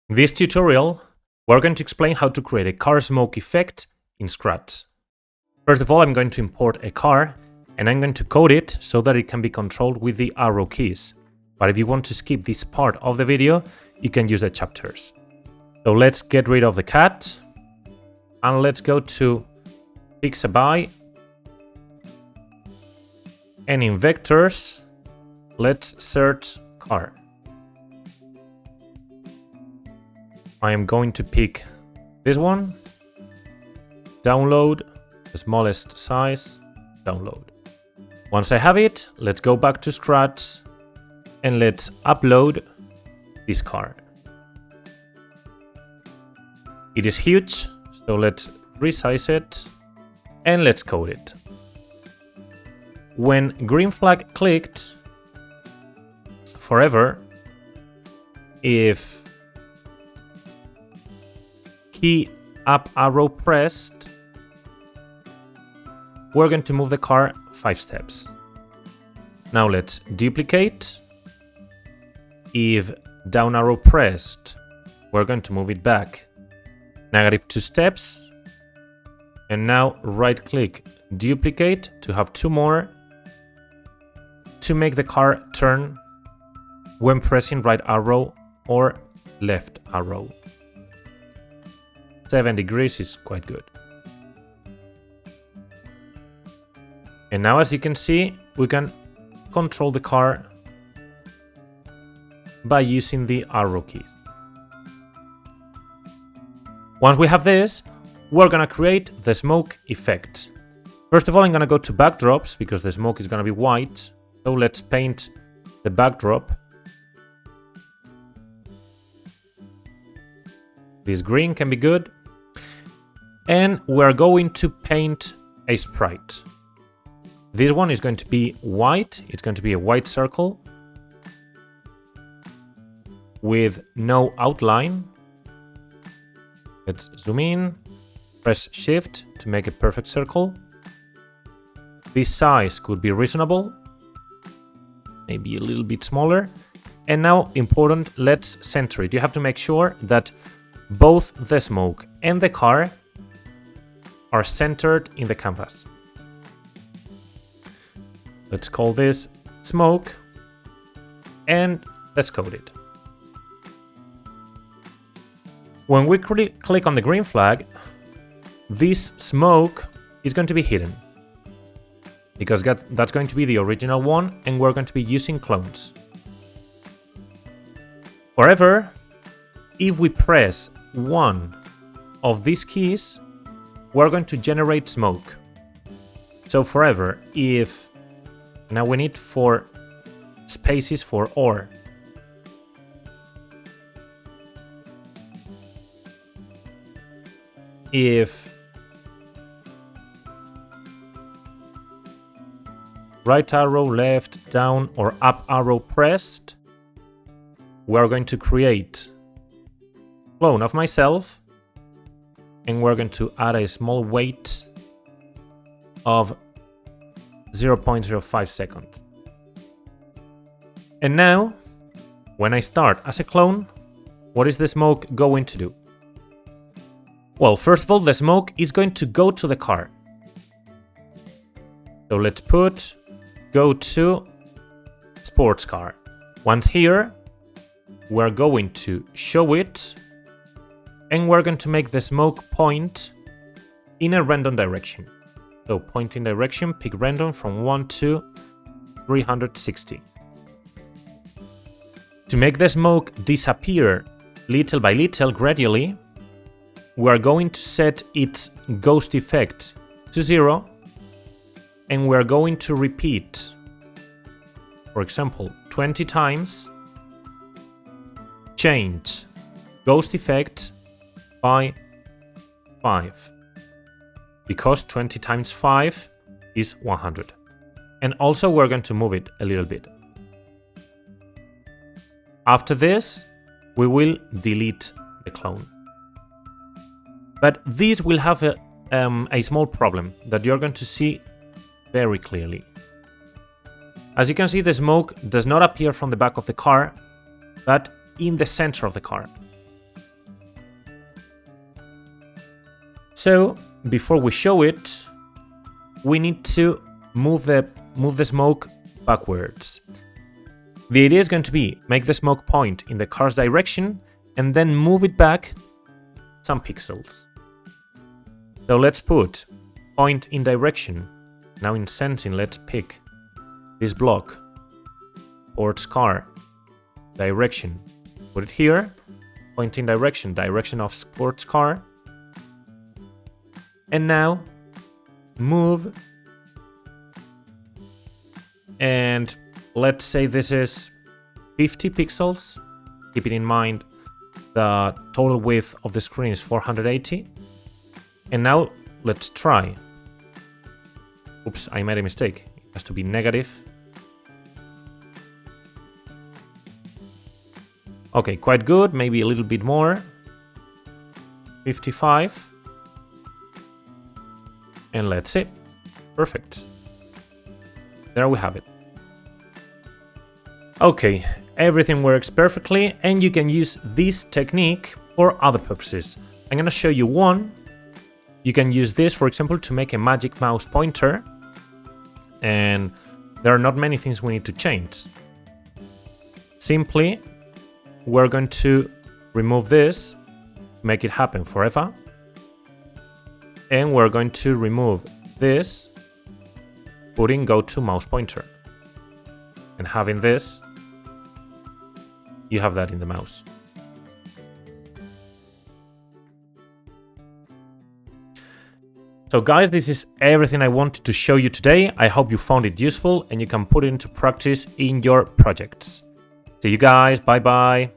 In this tutorial, we're going to explain how to create a car smoke effect in Scratch. First of all, I'm going to import a car and I'm going to code it so that it can be controlled with the arrow keys. But if you want to skip this part of the video, you can use the chapters. So let's get rid of the cat and let's go to Pixabay, and in vectors, let's search car. I am going to pick this one, download, the smallest size, download. Once I have it, let's go back to Scratch and let's upload this car. It is huge, so let's resize it and let's code it. When green flag clicked, forever, if key up arrow pressed, we're going to move the car 5 steps. Now let's duplicate. If down arrow pressed, we're going to move it back -2 steps. And now right click, duplicate to have 2 more to make the car turn when pressing right arrow or left arrow. 7 degrees is quite good. And now, as you can see, we can control the car by using the arrow keys. Once we have this, we're gonna create the smoke effect. First of all, I'm gonna go to backdrops because the smoke is gonna be white. So let's paint the backdrop. This green can be good. And we're going to paint a sprite. This one is going to be white. It's going to be a white circle with no outline. Let's zoom in, press Shift to make a perfect circle. This size could be reasonable, maybe a little bit smaller. And now, important, let's center it. You have to make sure that both the smoke and the car are centered in the canvas. Let's call this smoke and let's code it. When we click on the green flag, this smoke is going to be hidden because that's going to be the original one and we're going to be using clones. However, if we press one of these keys, we're going to generate smoke. So forever, if now we need 4 spaces for or. If right arrow, left, down, or up arrow pressed, we're going to create a clone of myself, and we're going to add a small weight of 0.05 seconds. And now, when I start as a clone, what is the smoke going to do? Well, first of all, the smoke is going to go to the car. So let's put go to sports car. Once here, we're going to show it and we're going to make the smoke point in a random direction. So pointing direction, pick random from 1 to 360. To make the smoke disappear little by little, gradually, we are going to set its ghost effect to 0 and we're going to repeat, for example, 20 times, change ghost effect by 5. Because 20 times 5 is 100. And also we're going to move it a little bit. After this, we will delete the clone. But this will have a small problem that you're going to see very clearly. As you can see, the smoke does not appear from the back of the car, but in the center of the car. So before we show it, we need to move the smoke backwards. The idea is going to be make the smoke point in the car's direction and then move it back some pixels. So let's put point in direction. Now in sensing, let's pick this block, sports car, direction. Put it here, point in direction, direction of sports car. And now move, and let's say this is 50 pixels. Keeping in mind the total width of the screen is 480. And now let's try. Oops, I made a mistake. It has to be negative. Okay, quite good. Maybe a little bit more. 55. And let's see. Perfect. There we have it. Okay, everything works perfectly, and you can use this technique for other purposes. I'm gonna show you one. You can use this, for example, to make a magic mouse pointer. And there are not many things we need to change. Simply, we're going to remove this, make it happen forever. And we're going to remove this, putting go to mouse pointer. And having this, you have that in the mouse. So guys, this is everything I wanted to show you today. I hope you found it useful and you can put it into practice in your projects. See you guys, bye bye.